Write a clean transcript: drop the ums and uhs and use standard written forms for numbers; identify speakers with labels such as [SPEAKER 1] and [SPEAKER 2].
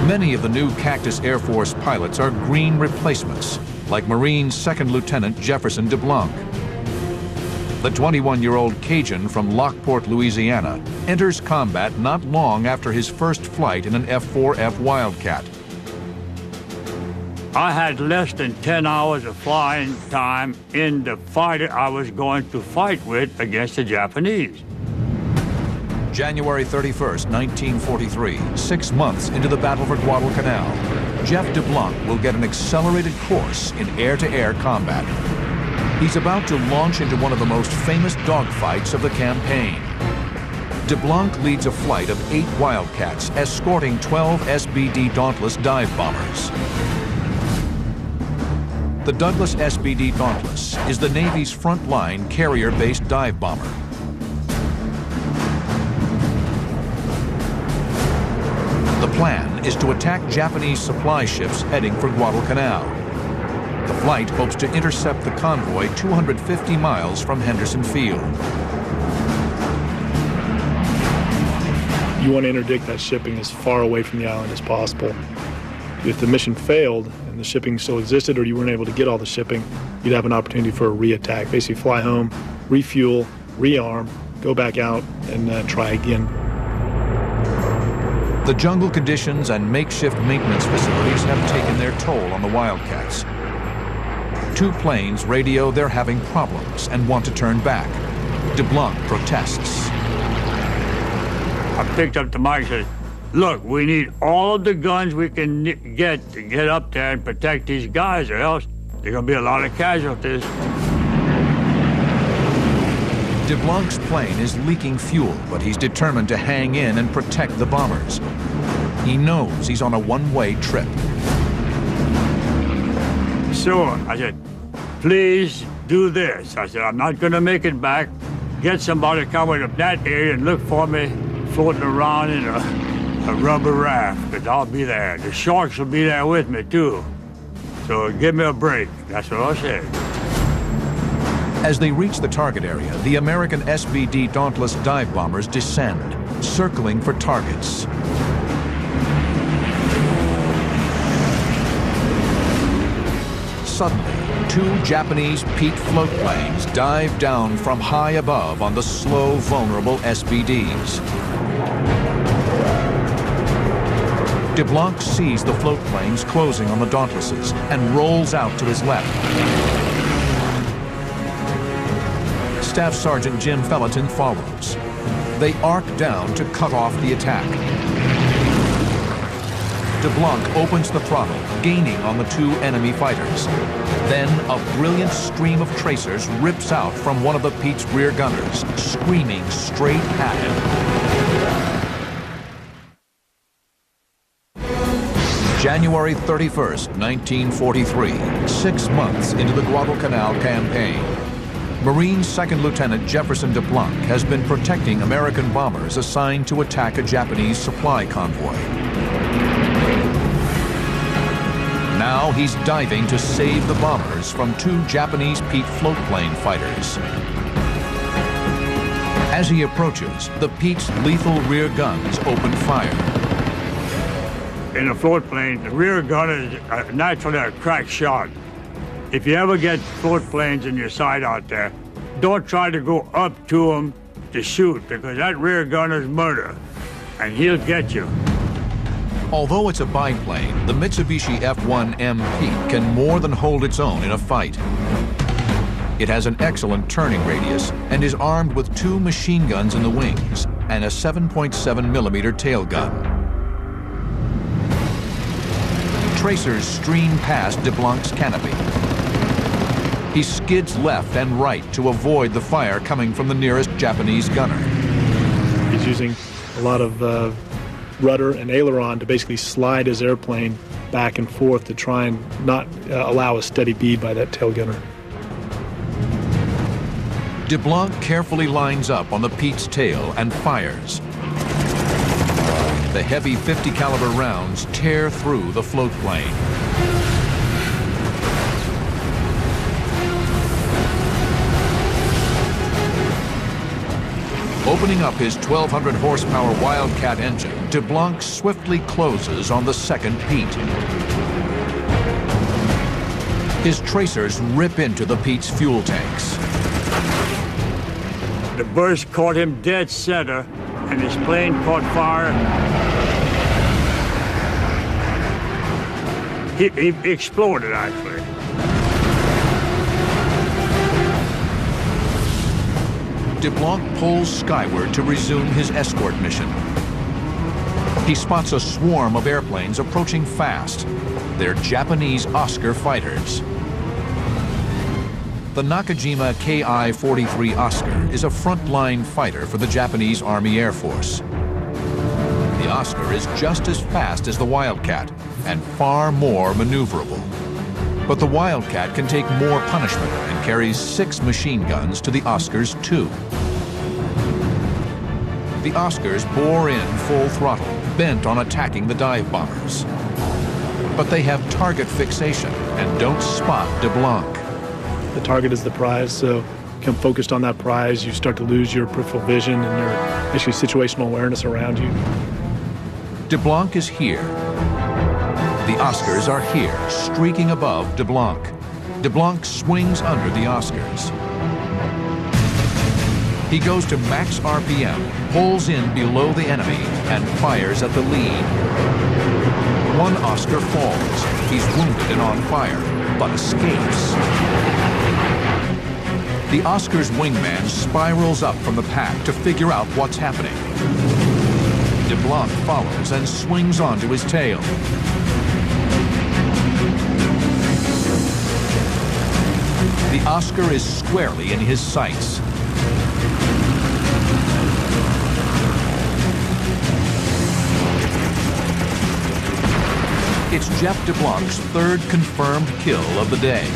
[SPEAKER 1] Many of the new Cactus Air Force pilots are green replacements, like Marine Second Lieutenant Jefferson DeBlanc. The 21-year-old Cajun from Lockport, Louisiana, enters combat not long after his first flight in an F-4F Wildcat.
[SPEAKER 2] I had less than 10 hours of flying time in the fighter I was going to fight with against the Japanese.
[SPEAKER 1] January 31st, 1943, 6 months into the battle for Guadalcanal, Jeff DeBlanc will get an accelerated course in air-to-air combat. He's about to launch into one of the most famous dogfights of the campaign. DeBlanc leads a flight of 8 Wildcats, escorting 12 SBD Dauntless dive bombers. The Douglas SBD Dauntless is the Navy's frontline carrier-based dive bomber. The plan is to attack Japanese supply ships heading for Guadalcanal. The flight hopes to intercept the convoy 250 miles from Henderson Field.
[SPEAKER 3] You want to interdict that shipping as far away from the island as possible. If the mission failed and the shipping still existed, or you weren't able to get all the shipping, you'd have an opportunity for a re-attack. Basically fly home, refuel, rearm, go back out, and try again.
[SPEAKER 1] The jungle conditions and makeshift maintenance facilities have taken their toll on the Wildcats. 2 planes radio they're having problems and want to turn back. DeBlanc protests.
[SPEAKER 2] I picked up the mic and said, look, we need all of the guns we can get to get up there and protect these guys, or else there's going to be a lot of casualties.
[SPEAKER 1] DeBlanc's plane is leaking fuel, but he's determined to hang in and protect the bombers. He knows he's on a one-way trip.
[SPEAKER 2] So I said, please do this. I said, I'm not going to make it back. Get somebody coming up that area and look for me floating around in a rubber raft, because I'll be there. The sharks will be there with me, too. So give me a break. That's what I said.
[SPEAKER 1] As they reach the target area, the American SBD Dauntless dive bombers descend, circling for targets. Suddenly, 2 Japanese Pete float planes dive down from high above on the slow, vulnerable SBDs. DeBlanc sees the float planes closing on the Dauntlesses and rolls out to his left. Staff Sergeant Jim Felleton follows. They arc down to cut off the attack. DeBlanc opens the throttle, gaining on the 2 enemy fighters. Then a brilliant stream of tracers rips out from one of the Pete's rear gunners, screaming straight at him. January 31st, 1943, 6 months into the Guadalcanal campaign. Marine Second Lieutenant Jefferson DeBlanc has been protecting American bombers assigned to attack a Japanese supply convoy. Now he's diving to save the bombers from 2 Japanese Pete float plane fighters. As he approaches, the Pete's lethal rear guns open fire.
[SPEAKER 2] In a float plane, the rear gun is naturally a crack shot. If you ever get float planes in your sight out there, don't try to go up to them to shoot, because that rear gun is murder, and he'll get you.
[SPEAKER 1] Although it's a biplane, the Mitsubishi F1M Pete can more than hold its own in a fight. It has an excellent turning radius and is armed with 2 machine guns in the wings and a 7.7mm tail gun. Tracers stream past DeBlanc's canopy. He skids left and right to avoid the fire coming from the nearest Japanese gunner.
[SPEAKER 3] He's using a lot of rudder and aileron to basically slide his airplane back and forth to try and not allow a steady bead by that tail gunner.
[SPEAKER 1] DeBlanc carefully lines up on the Pete's tail and fires. The heavy .50 caliber rounds tear through the float plane. Opening up his 1,200 horsepower Wildcat engine, DeBlanc swiftly closes on the second Pete. His tracers rip into the Pete's fuel tanks.
[SPEAKER 2] The burst caught him dead center, and his plane caught fire. He exploded, actually.
[SPEAKER 1] DeBlanc pulls skyward to resume his escort mission. He spots a swarm of airplanes approaching fast. They're Japanese Oscar fighters. The Nakajima Ki-43 Oscar is a frontline fighter for the Japanese Army Air Force. The Oscar is just as fast as the Wildcat and far more maneuverable. But the Wildcat can take more punishment and carries 6 machine guns to the Oscar's 2. The Oscars bore in full throttle, bent on attacking the dive bombers. But they have target fixation and don't spot DeBlanc.
[SPEAKER 3] The target is the prize, so become focused on that prize. You start to lose your peripheral vision and your basically situational awareness around you.
[SPEAKER 1] DeBlanc is here. The Oscars are here, streaking above DeBlanc. DeBlanc swings under the Oscars. He goes to max RPM, pulls in below the enemy, and fires at the lead. One Oscar falls. He's wounded and on fire, but escapes. The Oscar's wingman spirals up from the pack to figure out what's happening. DeBlanc follows and swings onto his tail. The Oscar is squarely in his sights. It's Jeff DeBlanc's 3rd confirmed kill of the day.